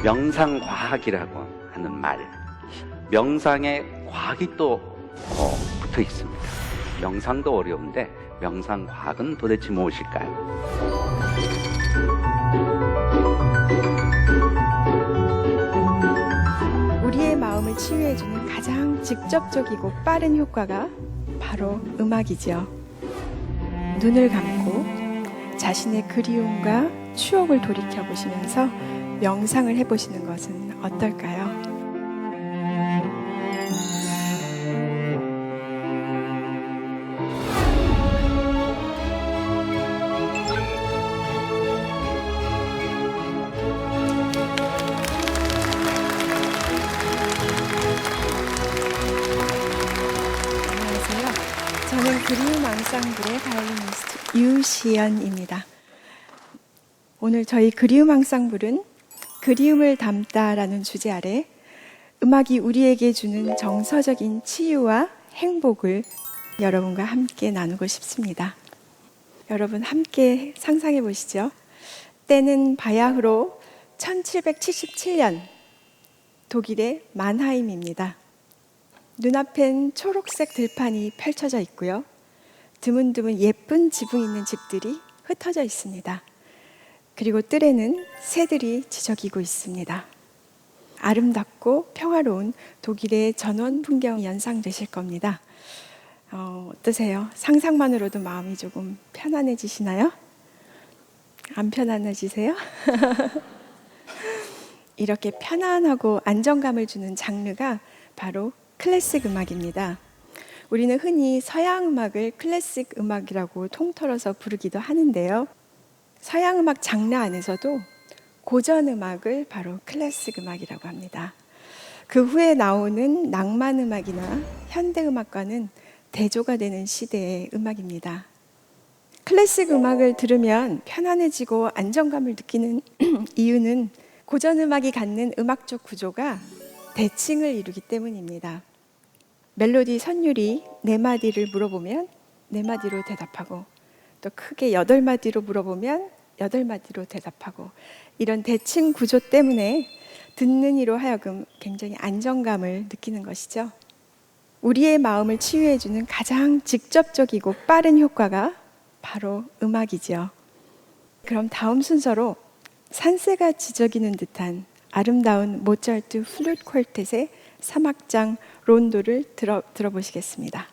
명상과학이라고 하는 말, 명상에 과학이 또 붙어 있습니다. 명상도 어려운데 명상과학은 도대체 무엇일까요? 우리의 마음을 치유해주는 가장 직접적이고 빠른 효과가 바로 음악이죠. 눈을 감고 자신의 그리움과 추억을 돌이켜보시면서 명상을 해보시는 것은 어떨까요? 안녕하세요. 저는 그리움 앙상블의 바이올리니스트 유시연입니다. 오늘 저희 그리움 앙상블은 그리움을 담다라는 주제 아래 음악이 우리에게 주는 정서적인 치유와 행복을 여러분과 함께 나누고 싶습니다. 여러분 함께 상상해 보시죠. 때는 바야흐로 1777년 독일의 만하임입니다. 눈앞엔 초록색 들판이 펼쳐져 있고요. 드문드문 예쁜 지붕 있는 집들이 흩어져 있습니다. 그리고 뜰에는 새들이 지저귀고 있습니다. 아름답고 평화로운 독일의 전원 풍경이 연상되실 겁니다. 어떠세요? 상상만으로도 마음이 조금 편안해지시나요? 안 편안해지세요? 이렇게 편안하고 안정감을 주는 장르가 바로 클래식 음악입니다. 우리는 흔히 서양 음악을 클래식 음악이라고 통틀어서 부르기도 하는데요. 서양 음악 장르 안에서도 고전 음악을 바로 클래식 음악이라고 합니다. 그 후에 나오는 낭만 음악이나 현대 음악과는 대조가 되는 시대의 음악입니다. 클래식 음악을 들으면 편안해지고 안정감을 느끼는 이유는 고전 음악이 갖는 음악적 구조가 대칭을 이루기 때문입니다. 멜로디 선율이 4마디를 물어보면 4마디로 대답하고, 또 크게 8마디로 물어보면 8마디로 대답하고, 이런 대칭 구조 때문에 듣는 이로 하여금 굉장히 안정감을 느끼는 것이죠. 우리의 마음을 치유해주는 가장 직접적이고 빠른 효과가 바로 음악이죠. 그럼 다음 순서로 산새가 지저귀는 듯한 아름다운 모차르트 플루트 퀄텟의 3악장 론도를 들어보시겠습니다.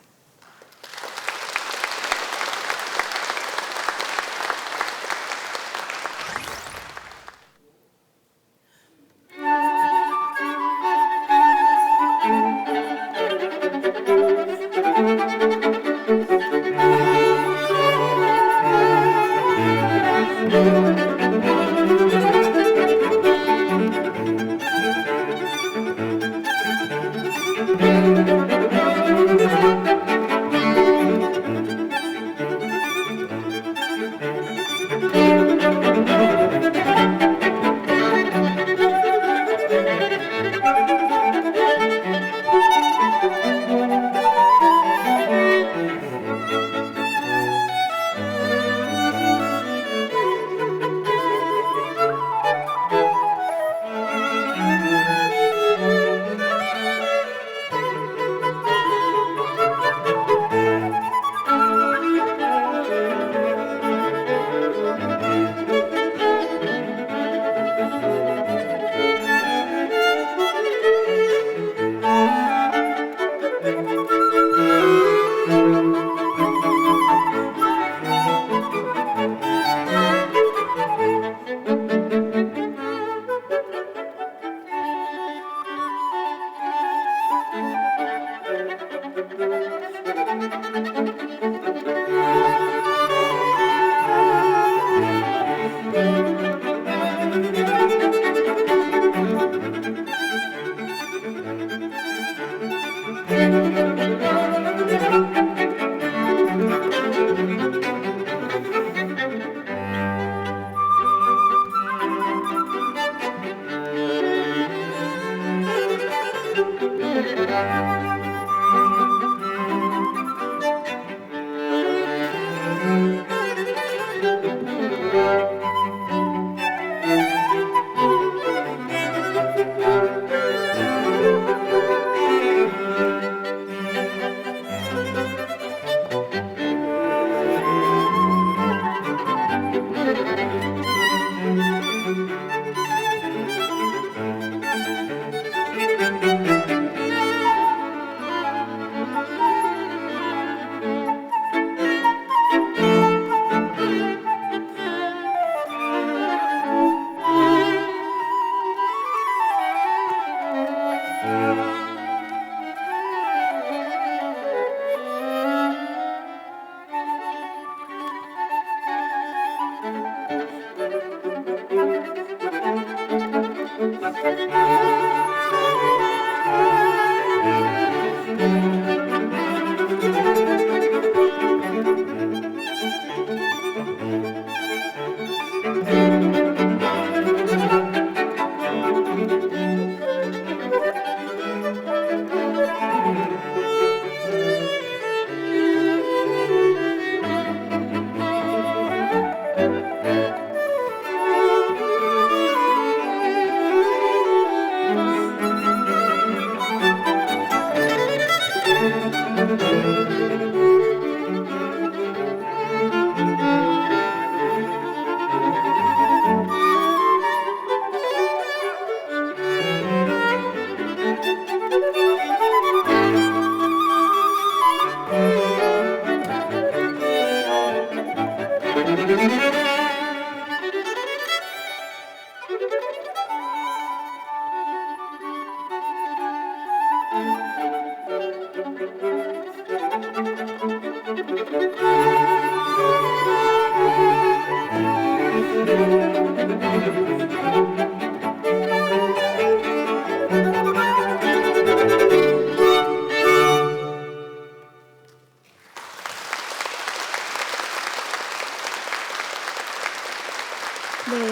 네,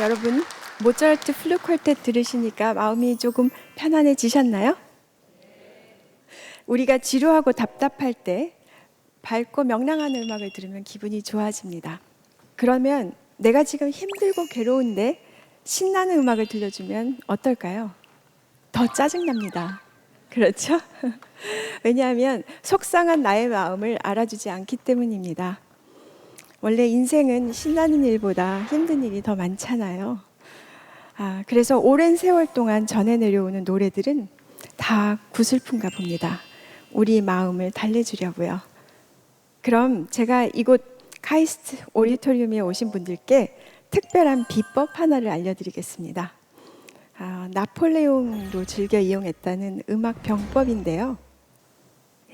여러분 모차르트 플루 퀄텟 들으시니까 마음이 조금 편안해지셨나요? 우리가 지루하고 답답할 때 밝고 명랑한 음악을 들으면 기분이 좋아집니다. 그러면 내가 지금 힘들고 괴로운데 신나는 음악을 들려주면 어떨까요? 더 짜증납니다. 그렇죠? 왜냐하면 속상한 나의 마음을 알아주지 않기 때문입니다. 원래 인생은 신나는 일보다 힘든 일이 더 많잖아요. 그래서 오랜 세월 동안 전해 내려오는 노래들은 다 구슬픈가 봅니다. 우리 마음을 달래주려고요. 그럼 제가 이곳 카이스트 오디토리움에 오신 분들께 특별한 비법 하나를 알려드리겠습니다. 나폴레옹도 즐겨 이용했다는 음악 병법인데요.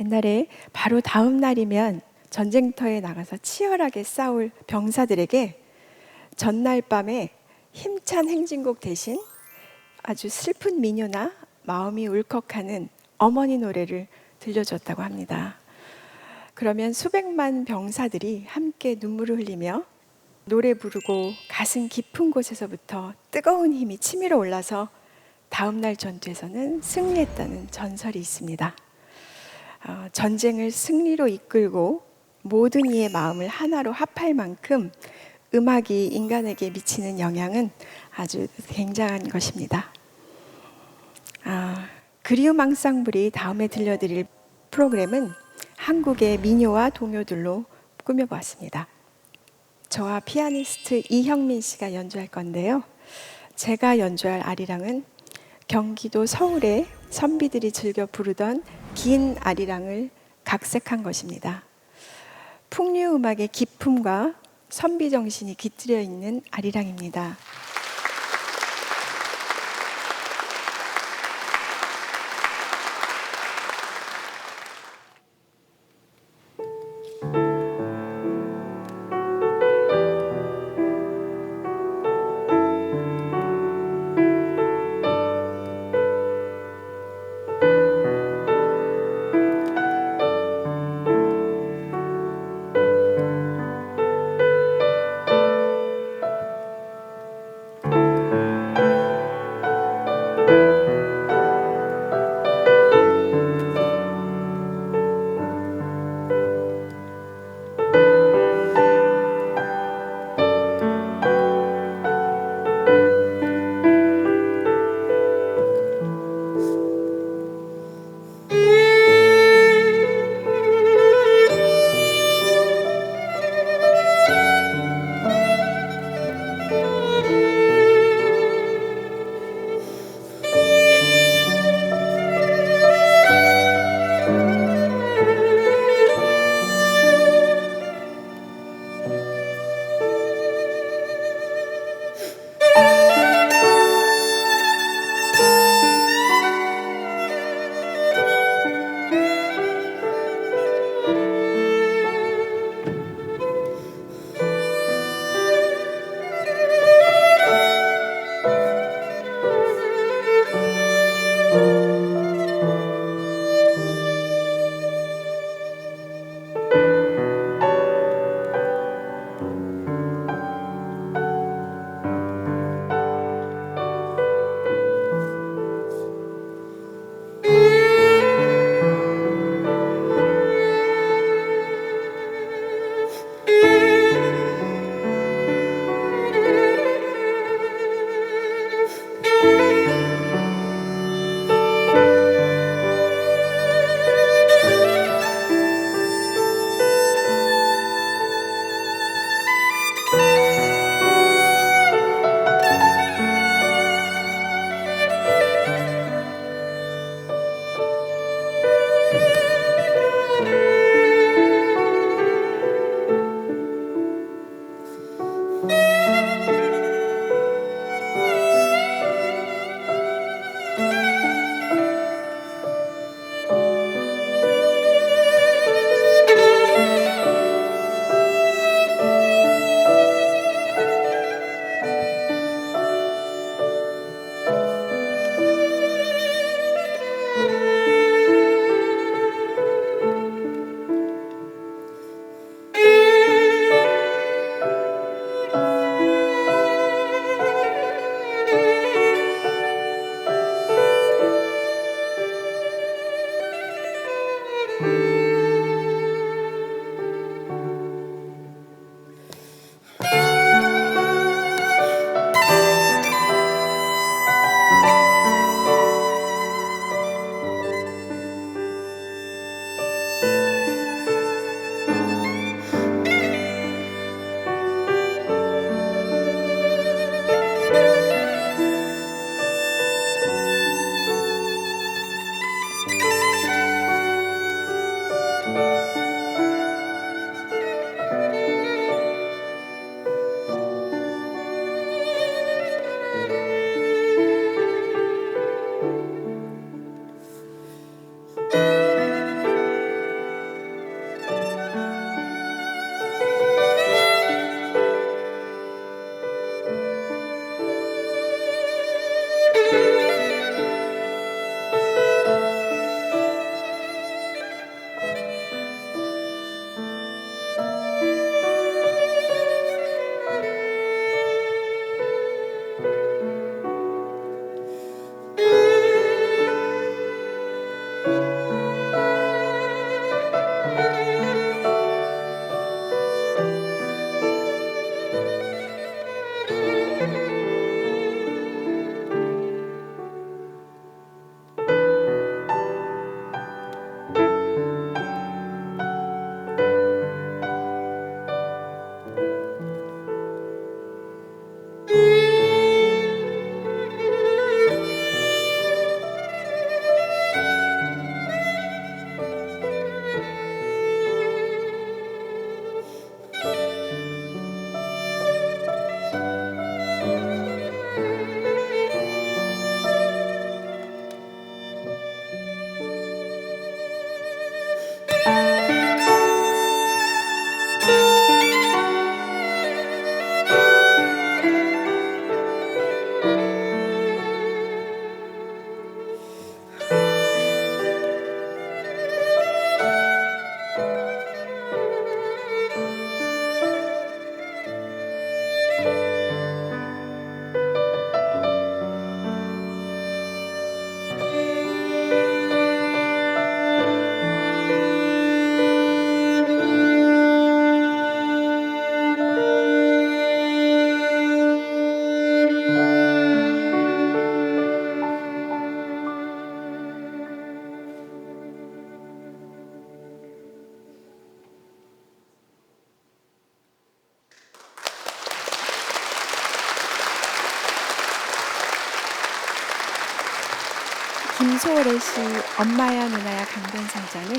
옛날에 바로 다음 날이면 전쟁터에 나가서 치열하게 싸울 병사들에게 전날 밤에 힘찬 행진곡 대신 아주 슬픈 민요나 마음이 울컥하는 어머니 노래를 들려줬다고 합니다. 그러면 수백만 병사들이 함께 눈물을 흘리며 노래 부르고 가슴 깊은 곳에서부터 뜨거운 힘이 치밀어 올라서 다음날 전투에서는 승리했다는 전설이 있습니다. 전쟁을 승리로 이끌고 모든 이의 마음을 하나로 합할 만큼 음악이 인간에게 미치는 영향은 아주 굉장한 것입니다. 그리움 앙상블이 다음에 들려드릴 프로그램은 한국의 민요와 동요들로 꾸며보았습니다. 저와 피아니스트 이형민 씨가 연주할 건데요. 제가 연주할 아리랑은 경기도 서울의 선비들이 즐겨 부르던 긴 아리랑을 각색한 것입니다. 풍류 음악의 기품과 선비 정신이 깃들여 있는 아리랑입니다. 이소월의 시 엄마야 누나야 강변상자는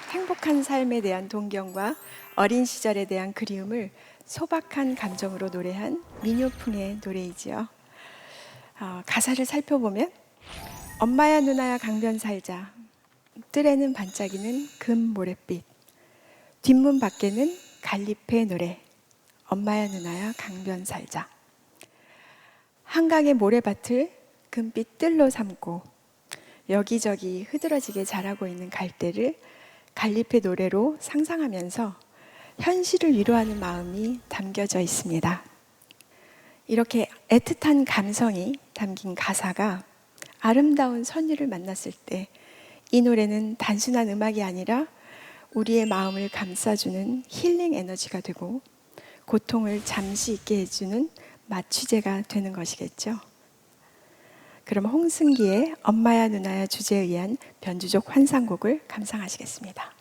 행복한 삶에 대한 동경과 어린 시절에 대한 그리움을 소박한 감정으로 노래한 민요풍의 노래이지요. 가사를 살펴보면 엄마야 누나야 강변 살자, 뜰에는 반짝이는 금 모랫빛, 뒷문 밖에는 갈잎의 노래, 엄마야 누나야 강변 살자. 한강의 모래밭을 금빛 뜰로 삼고 여기저기 흐드러지게 자라고 있는 갈대를 갈잎의 노래로 상상하면서 현실을 위로하는 마음이 담겨져 있습니다. 이렇게 애틋한 감성이 담긴 가사가 아름다운 선율을 만났을 때 이 노래는 단순한 음악이 아니라 우리의 마음을 감싸주는 힐링 에너지가 되고 고통을 잠시 잊게 해주는 마취제가 되는 것이겠죠. 그럼 홍승기의 엄마야 누나야 주제에 의한 변주족 환상곡을 감상하시겠습니다.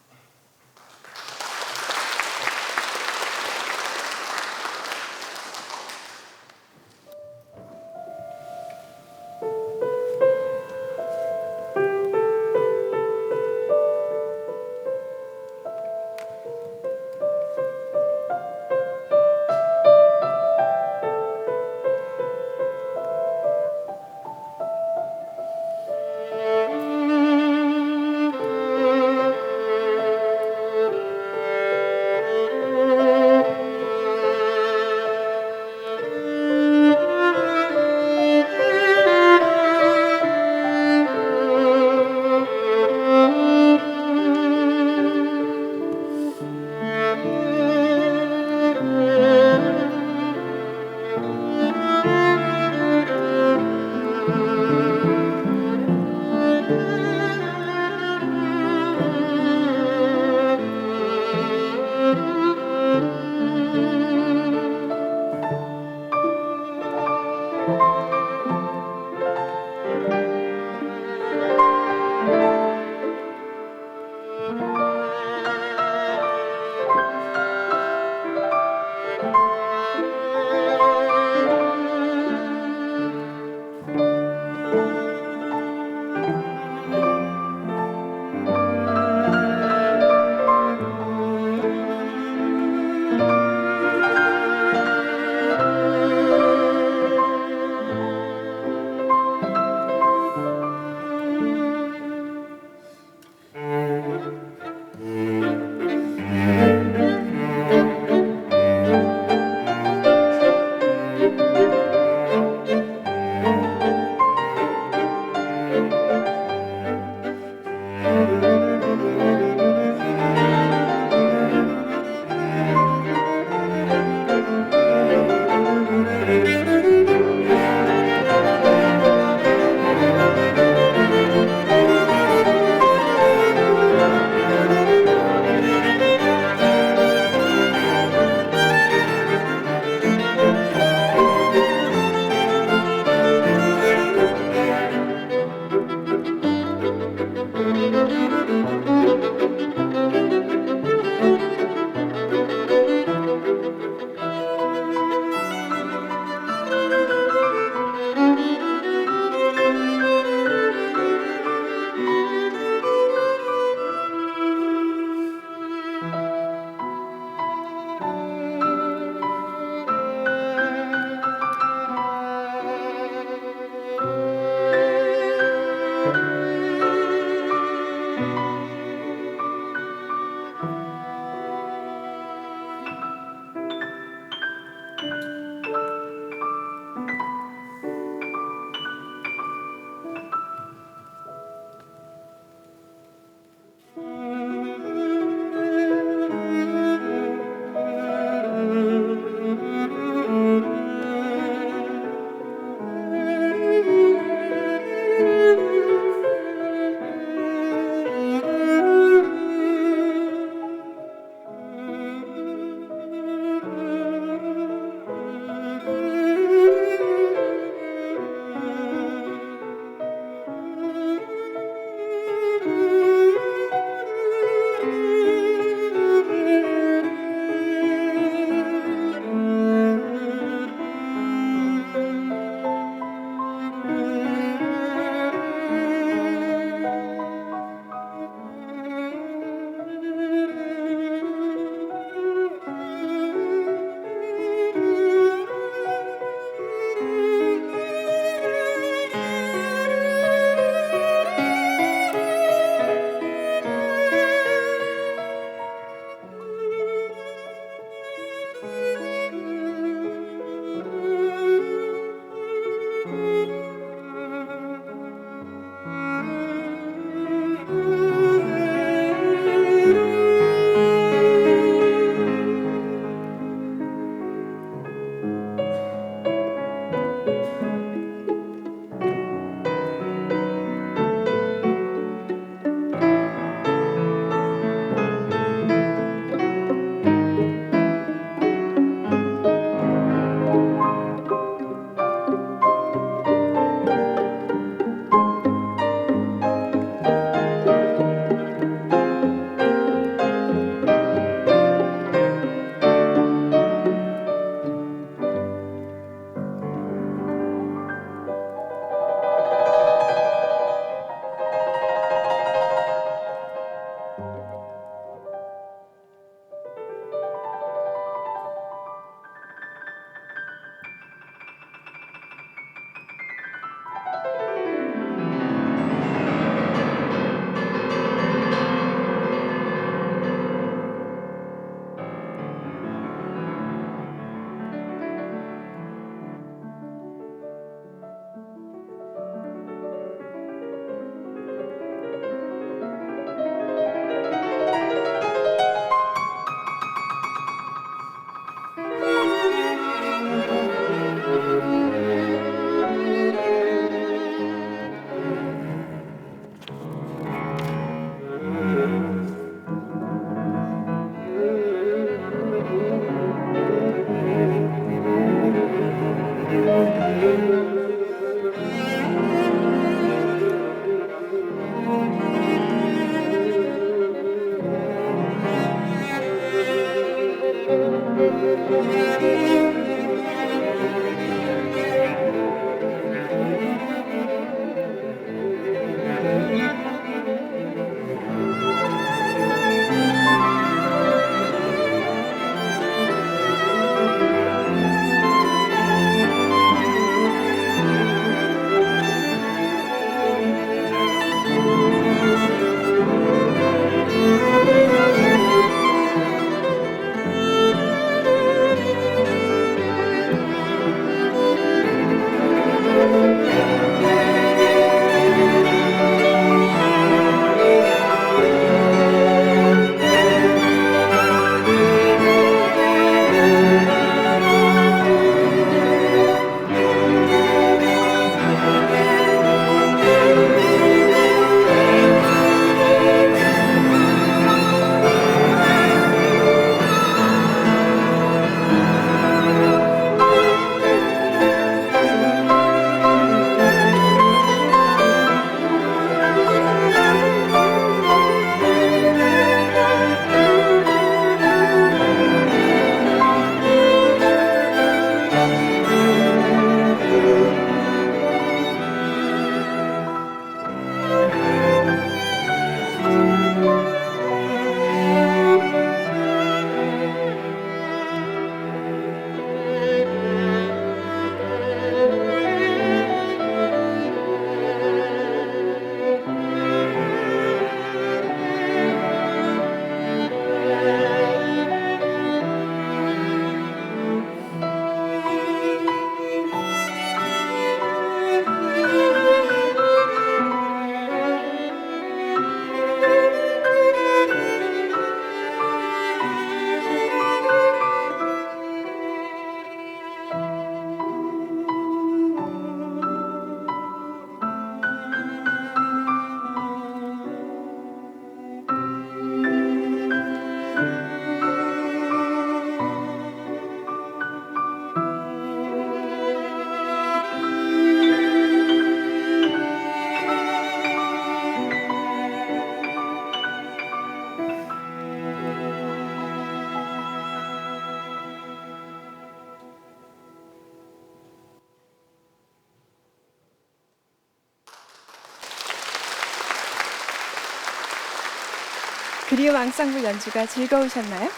그리움 앙상블 연주가 즐거우셨나요?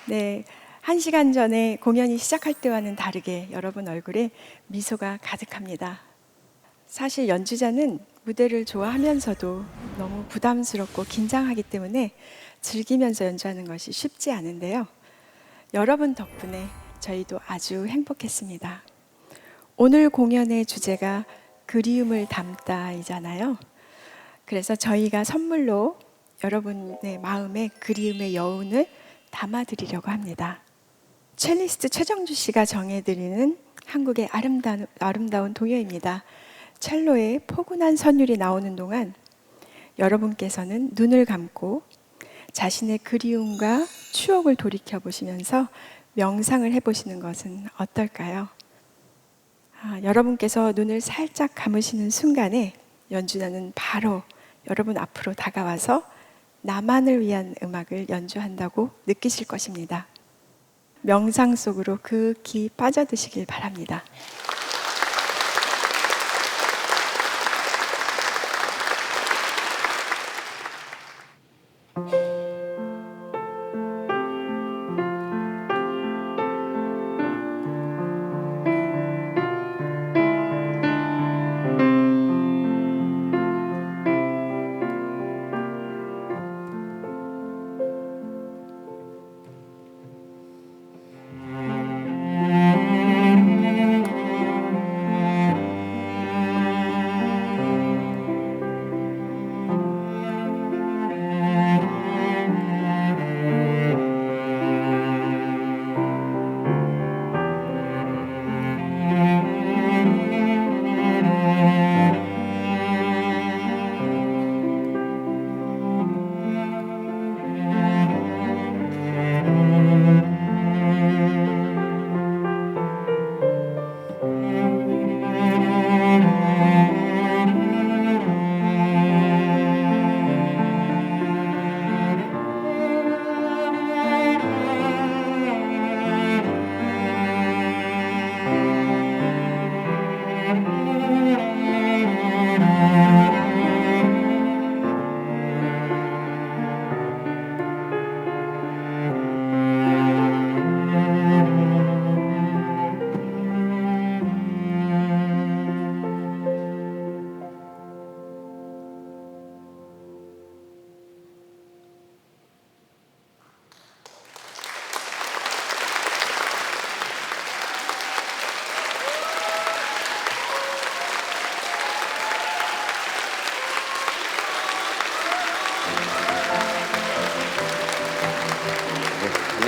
네, 1시간 전에 공연이 시작할 때와는 다르게 여러분 얼굴에 미소가 가득합니다. 사실 연주자는 무대를 좋아하면서도 너무 부담스럽고 긴장하기 때문에 즐기면서 연주하는 것이 쉽지 않은데요. 여러분 덕분에 저희도 아주 행복했습니다. 오늘 공연의 주제가 그리움을 담다이잖아요. 그래서 저희가 선물로 여러분의 마음에 그리움의 여운을 담아드리려고 합니다. 첼리스트 최정주 씨가 정해드리는 한국의 아름다운 동요입니다. 첼로의 포근한 선율이 나오는 동안 여러분께서는 눈을 감고 자신의 그리움과 추억을 돌이켜 보시면서 명상을 해보시는 것은 어떨까요? 여러분께서 눈을 살짝 감으시는 순간에 연주자는 바로 여러분 앞으로 다가와서 나만을 위한 음악을 연주한다고 느끼실 것입니다. 명상 속으로 극히 빠져드시길 바랍니다.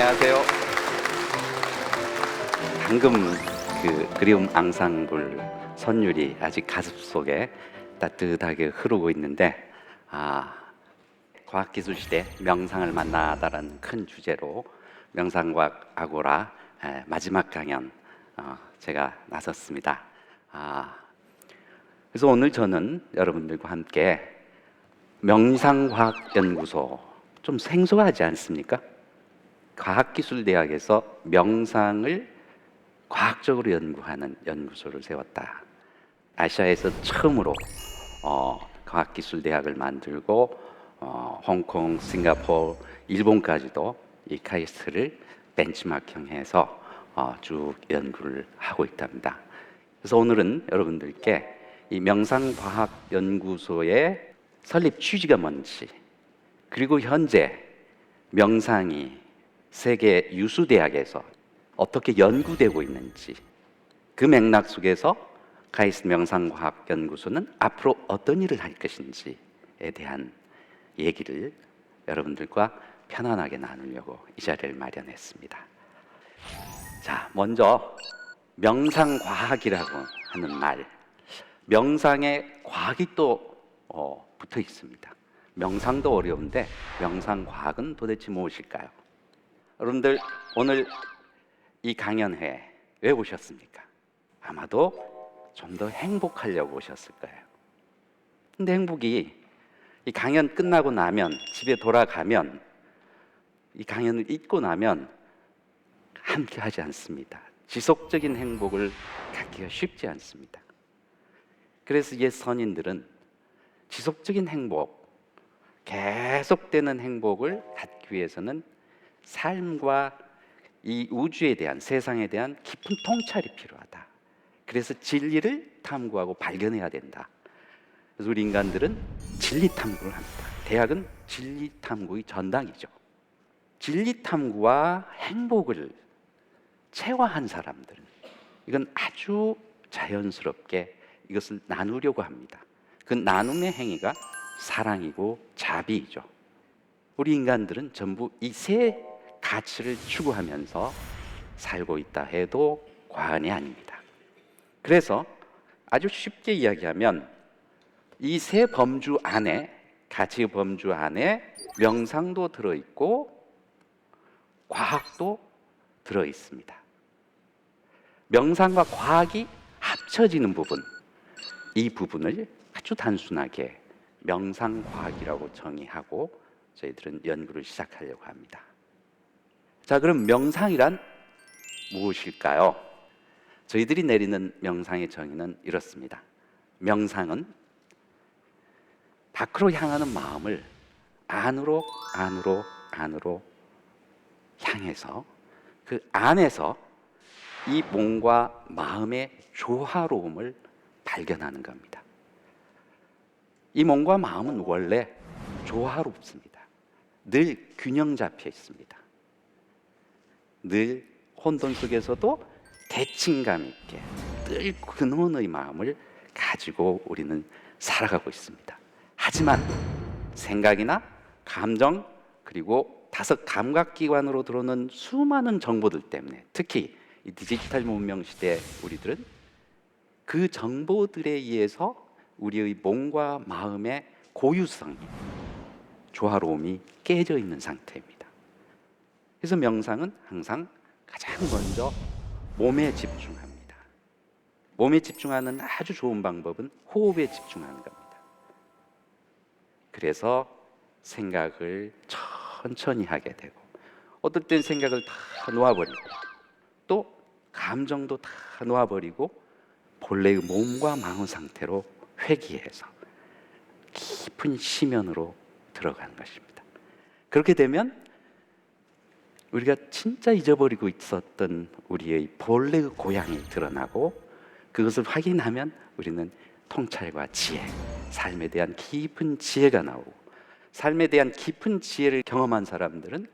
안녕하세요. 방금 그 그리움 앙상블 선율이 아직 가슴 속에 따뜻하게 흐르고 있는데, 과학기술 시대 명상을 만나다라는 큰 주제로 명상과학 아고라 마지막 강연 제가 나섰습니다. 그래서 오늘 저는 여러분들과 함께 명상과학연구소, 좀 생소하지 않습니까? 과학기술대학에서 명상을 과학적으로 연구하는 연구소를 세웠다. 아시아에서 처음으로 과학기술대학을 만들고 홍콩, 싱가포르, 일본까지도 이 카이스트를 벤치마킹해서 쭉 연구를 하고 있답니다. 그래서 오늘은 여러분들께 이 명상과학연구소의 설립 취지가 뭔지, 그리고 현재 명상이 세계 유수 대학에서 어떻게 연구되고 있는지, 그 맥락 속에서 카이스트 명상과학연구소는 앞으로 어떤 일을 할 것인지에 대한 얘기를 여러분들과 편안하게 나누려고 이 자리를 마련했습니다. 자, 먼저 명상과학이라고 하는 말, 명상에 과학이 또 붙어 있습니다. 명상도 어려운데 명상과학은 도대체 무엇일까요? 여러분들 오늘 이 강연회 왜 오셨습니까? 아마도 좀 더 행복하려고 오셨을 거예요. 근데 행복이 이 강연 끝나고 나면, 집에 돌아가면, 이 강연을 잊고 나면 함께 하지 않습니다. 지속적인 행복을 갖기가 쉽지 않습니다. 그래서 옛 선인들은 지속적인 행복, 계속되는 행복을 갖기 위해서는 삶과 이 우주에 대한, 세상에 대한 깊은 통찰이 필요하다. 그래서 진리를 탐구하고 발견해야 된다. 그래서 우리 인간들은 진리 탐구를 합니다. 대학은 진리 탐구의 전당이죠. 진리 탐구와 행복을 체화한 사람들은, 이건 아주 자연스럽게 이것을 나누려고 합니다. 그 나눔의 행위가 사랑이고 자비이죠. 우리 인간들은 전부 이 세 가치를 추구하면서 살고 있다 해도 과언이 아닙니다. 그래서 아주 쉽게 이야기하면 이 세 범주 안에, 가치의 범주 안에 명상도 들어있고 과학도 들어있습니다. 명상과 과학이 합쳐지는 부분, 이 부분을 아주 단순하게 명상과학이라고 정의하고 저희들은 연구를 시작하려고 합니다. 자, 그럼 명상이란 무엇일까요? 저희들이 내리는 명상의 정의는 이렇습니다. 명상은 밖으로 향하는 마음을 안으로 향해서 그 안에서 이 몸과 마음의 조화로움을 발견하는 겁니다. 이 몸과 마음은 원래 조화롭습니다. 늘 균형 잡혀 있습니다. 늘 혼돈 속에서도 대칭감 있게 늘 근원의 마음을 가지고 우리는 살아가고 있습니다. 하지만 생각이나 감정, 그리고 다섯 감각기관으로 들어오는 수많은 정보들 때문에, 특히 이 디지털 문명 시대 우리들은 그 정보들에 의해서 우리의 몸과 마음의 고유성이, 조화로움이 깨져 있는 상태입니다. 그래서 명상은 항상 가장 먼저 몸에 집중합니다. 몸에 집중하는 아주 좋은 방법은 호흡에 집중하는 겁니다. 그래서 생각을 천천히 하게 되고, 어떨 땐 생각을 다 놓아버리고, 또 감정도 다 놓아버리고 본래의 몸과 마음 상태로 회귀해서 깊은 심연으로 들어가는 것입니다. 그렇게 되면 우리가 진짜 잊어버리고 있었던 우리의 본래의 고향이 드러나고, 그것을 확인하면 우리는 통찰과 지혜, 삶에 대한 깊은 지혜가 나오고, 삶에 대한 깊은 지혜를 경험한 사람들은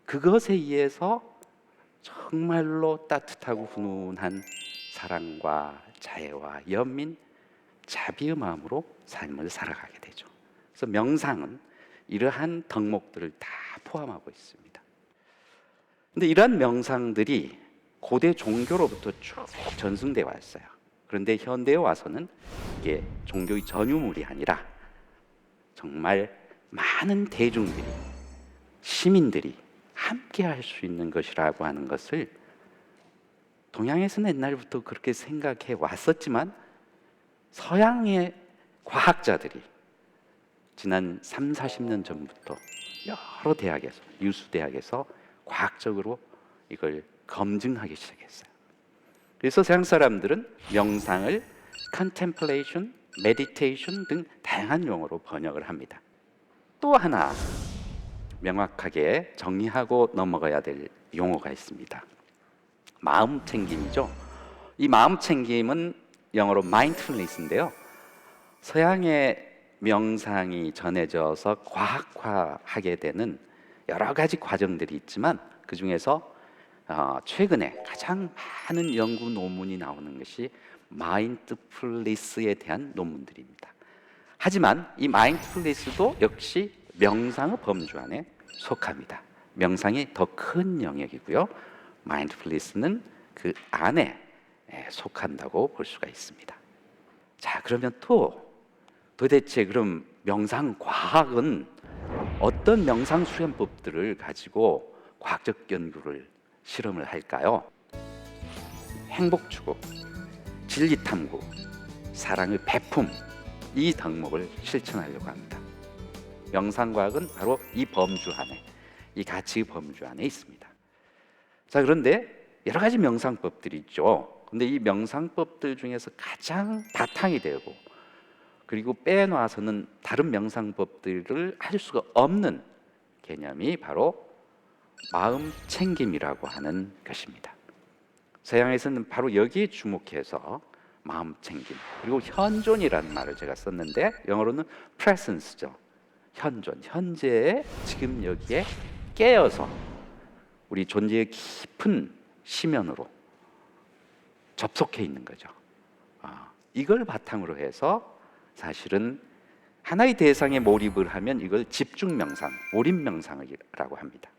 그것에 의해서 정말로 따뜻하고 훈훈한 사랑과 자애와 연민, 자비의 마음으로 삶을 살아가게 되죠. 그래서 명상은 이러한 덕목들을 다 포함하고 있습니다. 근데 이러한 명상들이 고대 종교로부터 쭉 전승돼 왔어요. 그런데 현대에 와서는 이게 종교의 전유물이 아니라 정말 많은 대중들이, 시민들이 함께 할 수 있는 것이라고 하는 것을 동양에서는 옛날부터 그렇게 생각해 왔었지만 서양의 과학자들이 지난 3, 40년 전부터 여러 대학에서, 유수 대학에서 과학적으로 이걸 검증하기 시작했어요. 그래서 서양 사람들은 명상을 contemplation, meditation 등 다양한 용어로 번역을 합니다. 또 하나 명확하게 정리하고 넘어가야 될 용어가 있습니다. 마음 챙김이죠. 이 마음 챙김은 영어로 mindfulness인데요. 서양의 명상이 전해져서 과학화하게 되는 여러 가지 과정들이 있지만 그 중에서 최근에 가장 많은 연구 논문이 나오는 것이 마인드풀니스에 대한 논문들입니다. 하지만 이 마인드풀니스도 역시 명상의 범주 안에 속합니다. 명상이 더 큰 영역이고요. 마인드풀니스는 그 안에 속한다고 볼 수가 있습니다. 자, 그러면 도대체 그럼 명상 과학은 어떤 명상 수련법들을 가지고 과학적 연구를 실험을 할까요? 행복 추구, 진리 탐구, 사랑의 배품, 이 덕목을 실천하려고 합니다. 명상 과학은 바로 이 범주 안에, 이 가치의 범주 안에 있습니다. 자, 그런데 여러 가지 명상법들이 있죠. 근데 이 명상법들 중에서 가장 바탕이 되고 그리고 빼놔서는 다른 명상법들을 할 수가 없는 개념이 바로 마음 챙김이라고 하는 것입니다. 서양에서는 바로 여기에 주목해서 마음 챙김, 그리고 현존이라는 말을 제가 썼는데 영어로는 presence죠. 현존, 현재에 지금 여기에 깨어서 우리 존재의 깊은 심연으로 접속해 있는 거죠. 이걸 바탕으로 해서 사실은 하나의 대상에 몰입을 하면 이걸 집중 명상, 몰입 명상이라고 합니다.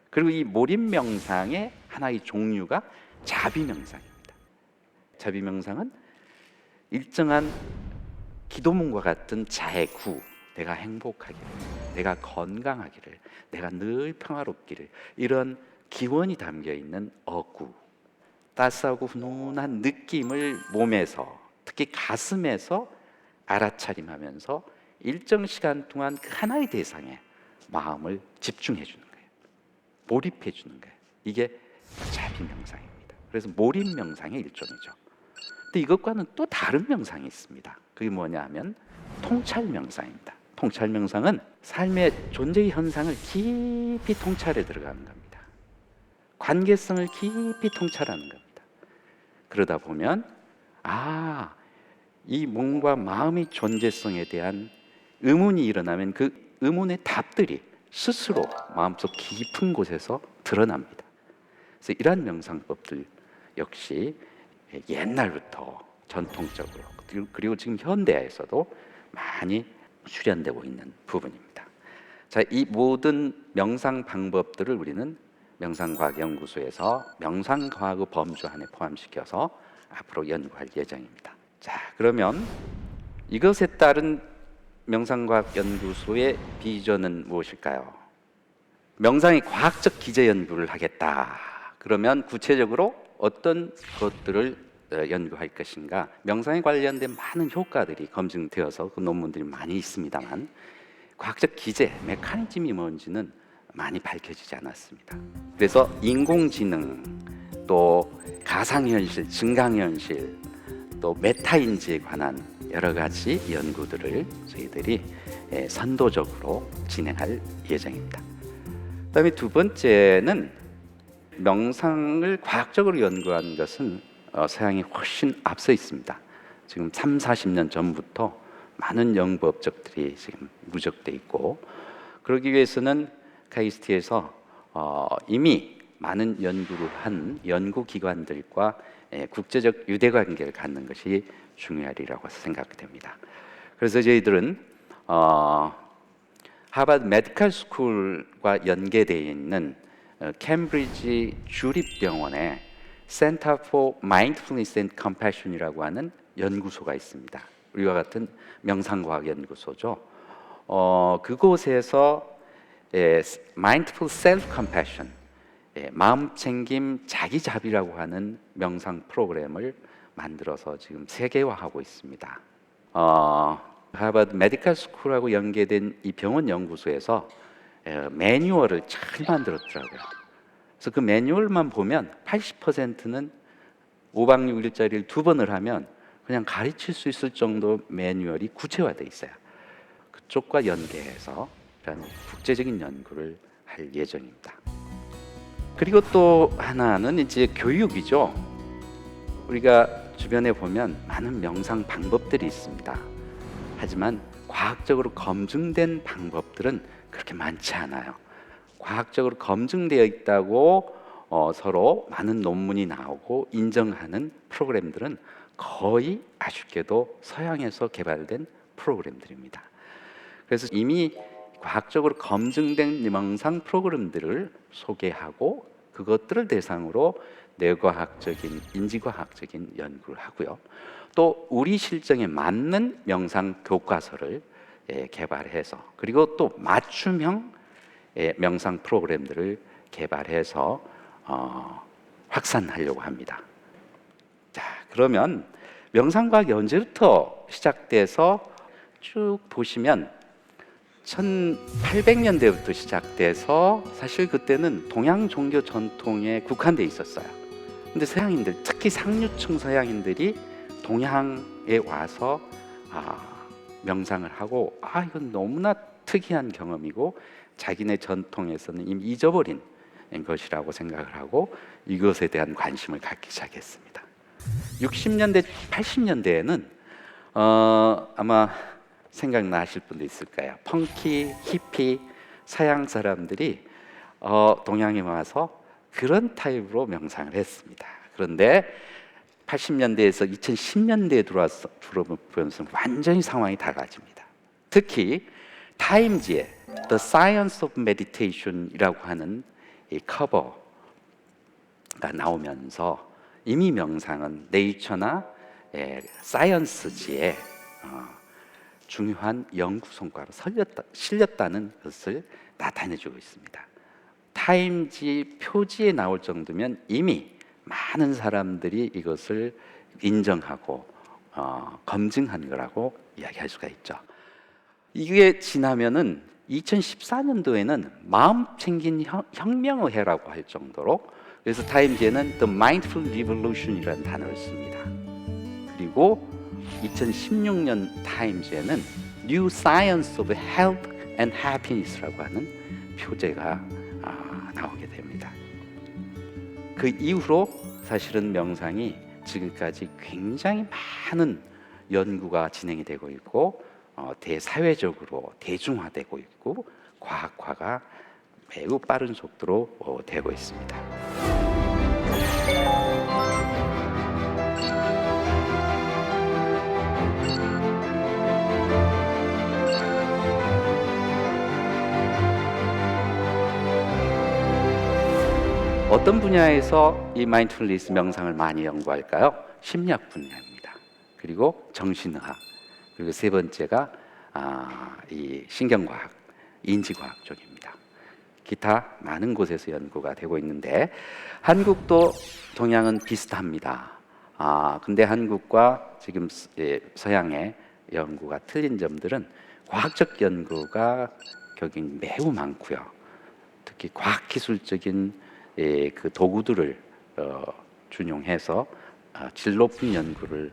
그리고 이 몰입 명상의 하나의 종류가 자비 명상입니다. 자비 명상은 일정한 기도문과 같은 자의 구, 내가 행복하기를, 내가 건강하기를, 내가 늘 평화롭기를, 이런 기원이 담겨 있는 어구, 따스하고 훈훈한 느낌을 몸에서, 특히 가슴에서 알아차림하면서 일정 시간 동안 그 하나의 대상에 마음을 집중해 주는 거예요. 몰입해 주는 거예요. 이게 자비 명상입니다. 그래서 몰입 명상의 일종이죠. 근데 이것과는 또 다른 명상이 있습니다. 그게 뭐냐 하면 통찰 명상입니다. 통찰 명상은 삶의 존재의 현상을 깊이 통찰해 들어가는 겁니다. 관계성을 깊이 통찰하는 겁니다. 그러다 보면 이 몸과 마음의 존재성에 대한 의문이 일어나면 그 의문의 답들이 스스로 마음속 깊은 곳에서 드러납니다. 그래서 이러한 명상법들 역시 옛날부터 전통적으로 그리고 지금 현대에서도 많이 수련되고 있는 부분입니다. 자, 이 모든 명상 방법들을 우리는 명상과학연구소에서 명상과학의 범주 안에 포함시켜서 앞으로 연구할 예정입니다. 자, 그러면 이것에 따른 명상과학연구소의 비전은 무엇일까요? 명상의 과학적 기재 연구를 하겠다. 그러면 구체적으로 어떤 것들을 연구할 것인가? 명상에 관련된 많은 효과들이 검증되어서 그 논문들이 많이 있습니다만 과학적 기재, 메커니즘이 뭔지는 많이 밝혀지지 않았습니다. 그래서 인공지능, 또 가상현실, 증강현실, 또 메타인지에 관한 여러 가지 연구들을 저희들이 선도적으로 진행할 예정입니다. 그다음에 두 번째는 명상을 과학적으로 연구한 것은 서양이 훨씬 앞서 있습니다. 지금 3, 40년 전부터 많은 연구 업적들이 지금 누적돼 있고, 그러기 위해서는 KST에서 이미 많은 연구를 한 연구기관들과 국제적 유대관계를 갖는 것이 중요하리라고 생각됩니다. 그래서 저희들은 하버드 메디컬 스쿨과 연계되어 있는 캠브리지 주립병원에 Center for Mindfulness and Compassion이라고 하는 연구소가 있습니다. 우리와 같은 명상과학 연구소죠. 그곳에서 Mindful Self-Compassion, 마음챙김 자기자비라고 하는 명상 프로그램을 만들어서 지금 세계화하고 있습니다. 하버드 메디컬 스쿨하고 연계된 이 병원 연구소에서 매뉴얼을 잘 만들었더라고요. 그래서 그 매뉴얼만 보면 80%는 5박 6일짜리를 2번을 하면 그냥 가르칠 수 있을 정도 매뉴얼이 구체화되어 있어요. 그쪽과 연계해서 국제적인 연구를 할 예정입니다. 그리고 또 하나는 이제 교육이죠. 우리가 주변에 보면 많은 명상 방법들이 있습니다. 하지만 과학적으로 검증된 방법들은 그렇게 많지 않아요. 과학적으로 검증되어 있다고 서로 많은 논문이 나오고 인정하는 프로그램들은 거의 아쉽게도 서양에서 개발된 프로그램들입니다. 그래서 이미 과학적으로 검증된 명상 프로그램들을 소개하고 그것들을 대상으로 뇌과학적인, 인지과학적인 연구를 하고요. 또 우리 실정에 맞는 명상 교과서를 개발해서 그리고 또 맞춤형 명상 프로그램들을 개발해서 확산하려고 합니다. 자, 그러면 명상과학이 언제부터 시작돼서 쭉 보시면 1800년대부터 시작돼서 사실 그때는 동양 종교 전통에 국한돼 있었어요. 근데 서양인들, 특히 상류층 서양인들이 동양에 와서 명상을 하고 이건 너무나 특이한 경험이고 자기네 전통에서는 이미 잊어버린 것이라고 생각을 하고 이것에 대한 관심을 갖기 시작했습니다. 60년대, 80년대에는 아마 생각나실 분도 있을 거예요. 펑키, 히피, 서양 사람들이 동양에 와서 그런 타입으로 명상을 했습니다. 그런데 80년대에서 2010년대에 들어오면서 완전히 상황이 달라집니다. 특히 타임지의 The Science of Meditation이라고 하는 이 커버가 나오면서 이미 명상은 네이처나 사이언스지에 중요한 연구 성과로 실렸다는 것을 나타내주고 있습니다. 타임지 표지에 나올 정도면 이미 많은 사람들이 이것을 인정하고 검증한 거라고 이야기할 수가 있죠. 이게 지나면은 2014년도에는 마음 챙긴 혁명의 해라고 할 정도로 그래서 타임지에는 The Mindful Revolution이라는 단어를 씁니다. 그리고 2016년 타임즈에는 New Science of Health and Happiness라고 하는 표제가 나오게 됩니다. 그 이후로 사실은 명상이 지금까지 굉장히 많은 연구가 진행이 되고 있고 대사회적으로 대중화되고 있고 과학화가 매우 빠른 속도로 되고 있습니다. 어떤 분야에서 이 마인드풀니스 명상을 많이 연구할까요? 심리학 분야입니다. 그리고 정신의학, 그리고 세 번째가 이 신경과학, 인지과학 쪽입니다. 기타 많은 곳에서 연구가 되고 있는데 한국도 동양은 비슷합니다. 근데 한국과 지금 서양의 연구가 틀린 점들은 과학적 연구가 여긴 매우 많고요. 특히 과학기술적인 그 도구들을 준용해서 질 높은 연구를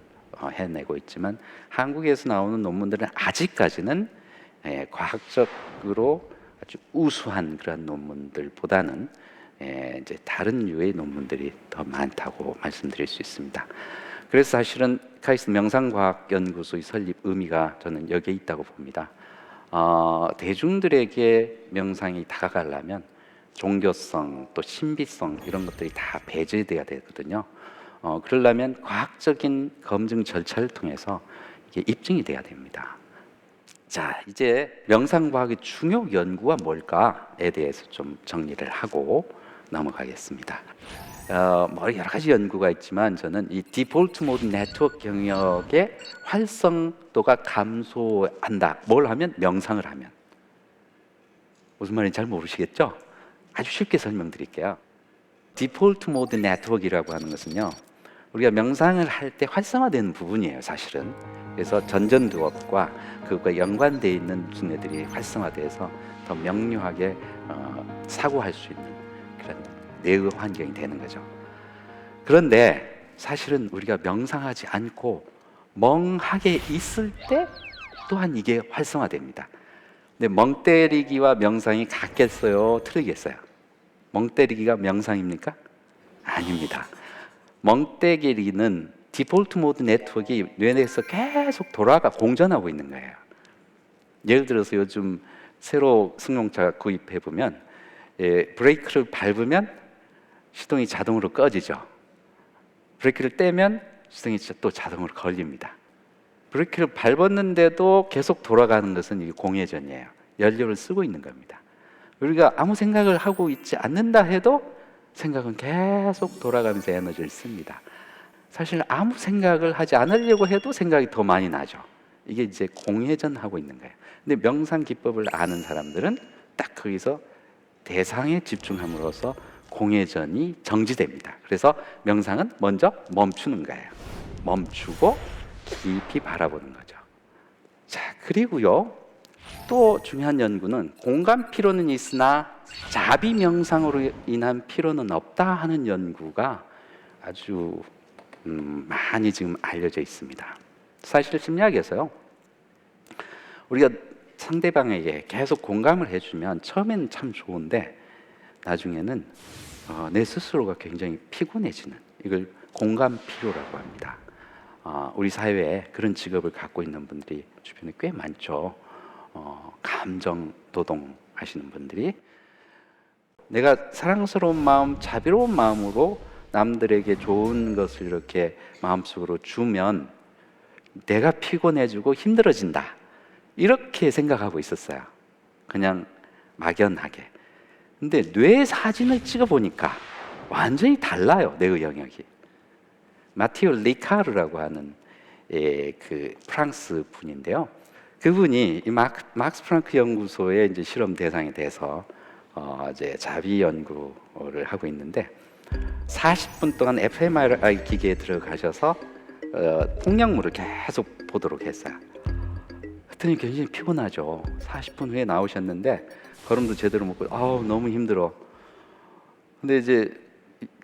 해내고 있지만 한국에서 나오는 논문들은 아직까지는 과학적으로 아주 우수한 그런 논문들보다는 이제 다른 유의 논문들이 더 많다고 말씀드릴 수 있습니다. 그래서 사실은 카이스트 명상과학연구소의 설립 의미가 저는 여기에 있다고 봅니다. 대중들에게 명상이 다가가려면 종교성 또 신비성 이런 것들이 다 배제돼야 되거든요. 그러려면 과학적인 검증 절차를 통해서 이게 입증이 돼야 됩니다. 자, 이제 명상과학의 중요 연구가 뭘까에 대해서 좀 정리를 하고 넘어가겠습니다. 뭐 여러 가지 연구가 있지만 저는 이 디폴트 모드 네트워크 영역의 활성도가 감소한다. 뭘 하면? 명상을 하면. 무슨 말인지 잘 모르시겠죠? 아주 쉽게 설명드릴게요. 디폴트 모드 네트워크라고 하는 것은요, 우리가 명상을 할 때 활성화되는 부분이에요, 사실은. 그래서 전전두업과 그것과 연관되어 있는 두뇌들이 활성화돼서 더 명료하게 사고할 수 있는 그런 뇌의 환경이 되는 거죠. 그런데 사실은 우리가 명상하지 않고 멍하게 있을 때 또한 이게 활성화됩니다. 근데 멍 때리기와 명상이 같겠어요? 틀리겠어요? 멍 때리기가 명상입니까? 아닙니다. 멍 때리기는 디폴트 모드 네트워크가 뇌내에서 계속 공전하고 있는 거예요. 예를 들어서 요즘 새로 승용차 구입해 보면 브레이크를 밟으면 시동이 자동으로 꺼지죠. 브레이크를 떼면 시동이 또 자동으로 걸립니다. 브레이크를 밟았는데도 계속 돌아가는 것은 이게 공회전이에요. 연료를 쓰고 있는 겁니다. 우리가 아무 생각을 하고 있지 않는다 해도 생각은 계속 돌아가면서 에너지를 씁니다. 사실 아무 생각을 하지 않으려고 해도 생각이 더 많이 나죠. 이게 이제 공회전하고 있는 거예요. 근데 명상 기법을 아는 사람들은 딱 거기서 대상에 집중함으로써 공회전이 정지됩니다. 그래서 명상은 먼저 멈추는 거예요. 멈추고 깊이 바라보는 거죠. 자, 그리고요, 또 중요한 연구는 공간 피로는 있으나 자비 명상으로 인한 피로는 없다 하는 연구가 아주 많이 지금 알려져 있습니다. 사실 심리학에서요, 우리가 상대방에게 계속 공감을 해주면 처음에는 참 좋은데 나중에는 내 스스로가 굉장히 피곤해지는, 이걸 공감 피로라고 합니다. 우리 사회에 그런 직업을 갖고 있는 분들이 주변에 꽤 많죠. 감정 노동 하시는 분들이. 내가 사랑스러운 마음, 자비로운 마음으로 남들에게 좋은 것을 이렇게 마음속으로 주면 내가 피곤해지고 힘들어진다, 이렇게 생각하고 있었어요. 그냥 막연하게. 근데 뇌 사진을 찍어보니까 완전히 달라요, 뇌의 영역이. 마티오 리카르라고 하는 그 프랑스 분인데요. 그분이 이 막스 프랑크 연구소의 이제 실험 대상이 돼서 이제 자비 연구를 하고 있는데 40분 동안 fMRI 기계에 들어가셔서 폭력물을 계속 보도록 했어요. 그랬더니 굉장히 피곤하죠. 40분 후에 나오셨는데 걸음도 제대로 못 걷고 너무 힘들어. 근데 이제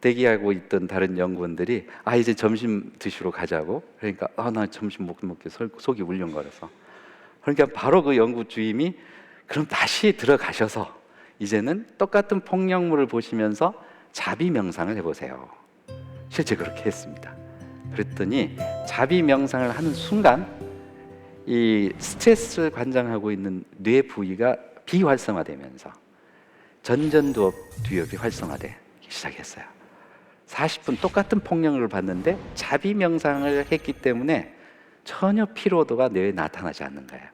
대기하고 있던 다른 연구원들이 이제 점심 드시러 가자고. 그러니까 나 점심 못 먹게 속이 울렁거려서. 그러니까 바로 그 연구 주임이 그럼 다시 들어가셔서 이제는 똑같은 폭력물을 보시면서 자비 명상을 해보세요. 실제 그렇게 했습니다. 그랬더니 자비 명상을 하는 순간 이 스트레스를 관장하고 있는 뇌 부위가 비활성화되면서 전전두엽 두엽이 활성화되기 시작했어요. 40분 똑같은 폭력을 봤는데 자비 명상을 했기 때문에 전혀 피로도가 뇌에 나타나지 않는 거예요.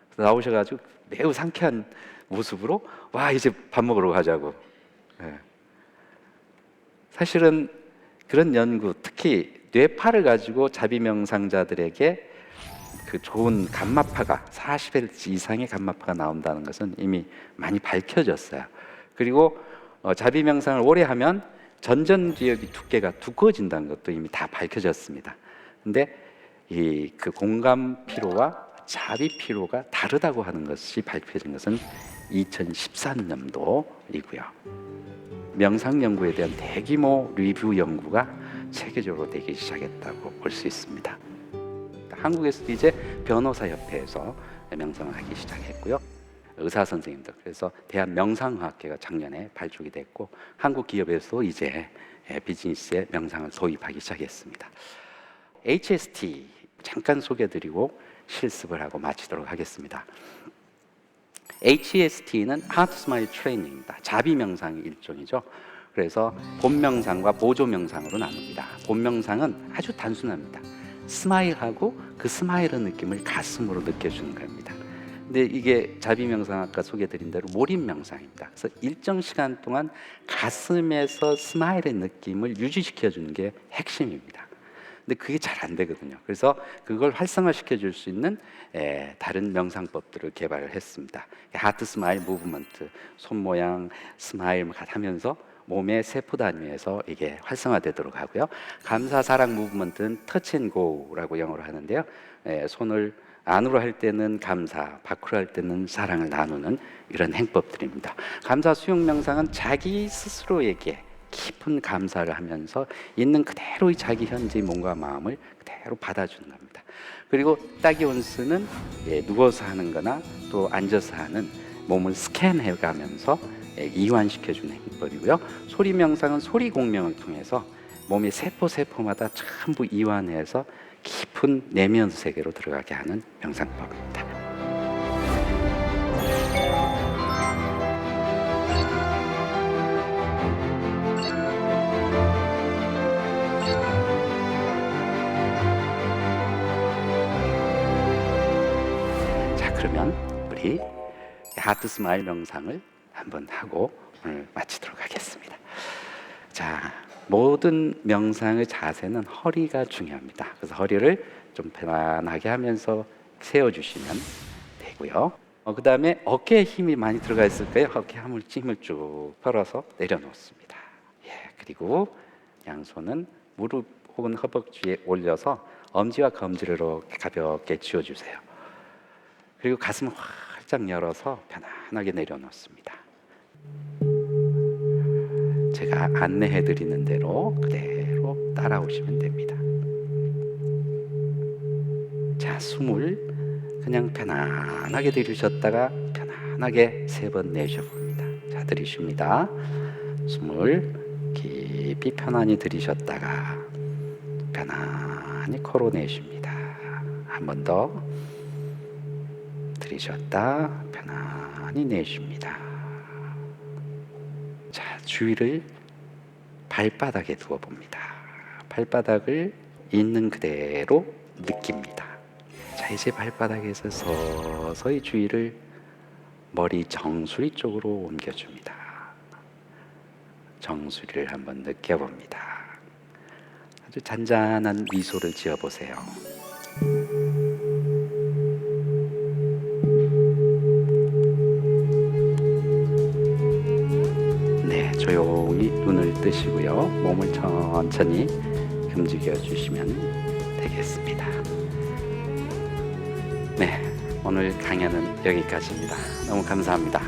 그래서 나오셔가지고 매우 상쾌한 모습으로 이제 밥 먹으러 가자고. 사실은 그런 연구, 특히 뇌파를 가지고 자비 명상자들에게 그 좋은 감마파가 40Hz 이상의 감마파가 나온다는 것은 이미 많이 밝혀졌어요. 그리고 자비 명상을 오래 하면 전전두엽이 두께가 두꺼워진다는 것도 이미 다 밝혀졌습니다. 근데 그 공감 피로와 자비 피로가 다르다고 하는 것이 발표된 것은 2013년도이고요. 명상 연구에 대한 대규모 리뷰 연구가 세계적으로 되기 시작했다고 볼 수 있습니다. 한국에서도 이제 변호사협회에서 명상을 하기 시작했고요. 의사 선생님들, 그래서 대한명상의학회가 작년에 발족이 됐고 한국 기업에서도 이제 비즈니스에 명상을 도입하기 시작했습니다. HST 잠깐 소개드리고 실습을 하고 마치도록 하겠습니다. HST는 Heart Smile Training입니다. 자비 명상의 일종이죠. 그래서 본 명상과 보조 명상으로 나눕니다. 본 명상은 아주 단순합니다. 스마일하고 그 스마일의 느낌을 가슴으로 느껴주는 겁니다. 근데 이게 자비 명상 아까 소개드린 대로 몰입 명상입니다. 그래서 일정 시간 동안 가슴에서 스마일의 느낌을 유지시켜 주는 게 핵심입니다. 근데 그게 잘 안 되거든요. 그래서 그걸 활성화시켜 줄 수 있는 다른 명상법들을 개발을 했습니다. 하트 스마일 무브먼트, 손 모양 스마일 하면서 몸의 세포 단위에서 이게 활성화되도록 하고요. 감사 사랑 무브먼트는 터치 앤 고라고 영어로 하는데요. 손을 안으로 할 때는 감사, 밖으로 할 때는 사랑을 나누는 이런 행법들입니다. 감사 수용 명상은 자기 스스로에게 깊은 감사를 하면서 있는 그대로의 자기 현재의 몸과 마음을 그대로 받아주는 겁니다. 그리고 따기온스는 누워서 하는 거나 또 앉아서 하는 몸을 스캔해 가면서 이완시켜주는 행법이고요. 소리 명상은 소리 공명을 통해서 몸의 세포마다 전부 이완해서 깊은 내면 세계로 들어가게 하는 명상법입니다. 자, 그러면 우리 하트 스마일 명상을 한번 하고 오늘 마치도록 하겠습니다. 자, 모든 명상의 자세는 허리가 중요합니다. 그래서 허리를 좀 편안하게 하면서 세워주시면 되고요. 그 다음에 어깨에 힘이 많이 들어가 있을까요? 어깨 힘을 쭉 펴서 내려놓습니다. 그리고 양손은 무릎 혹은 허벅지에 올려서 엄지와 검지를 이렇게 가볍게 쥐어주세요. 그리고 가슴을 활짝 열어서 편안하게 내려놓습니다. 제가 안내해 드리는 대로 그대로 따라오시면 됩니다. 자, 숨을 그냥 편안하게 들이셨다가 편안하게 3번 내쉬어봅니다. 자, 들이쉽니다. 숨을 깊이 편안히 들이셨다가 편안히 코로 내쉽니다. 한 번 더 들이셨다 편안히 내쉽니다. 자, 주의를 발바닥에 두어 봅니다. 발바닥을 있는 그대로 느낍니다. 자, 이제 발바닥에서 서서히 주의를 머리 정수리 쪽으로 옮겨줍니다. 정수리를 한번 느껴봅니다. 아주 잔잔한 미소를 지어보세요. 조용히 눈을 뜨시고요. 몸을 천천히 움직여 주시면 되겠습니다. 네, 오늘 강연은 여기까지입니다. 너무 감사합니다.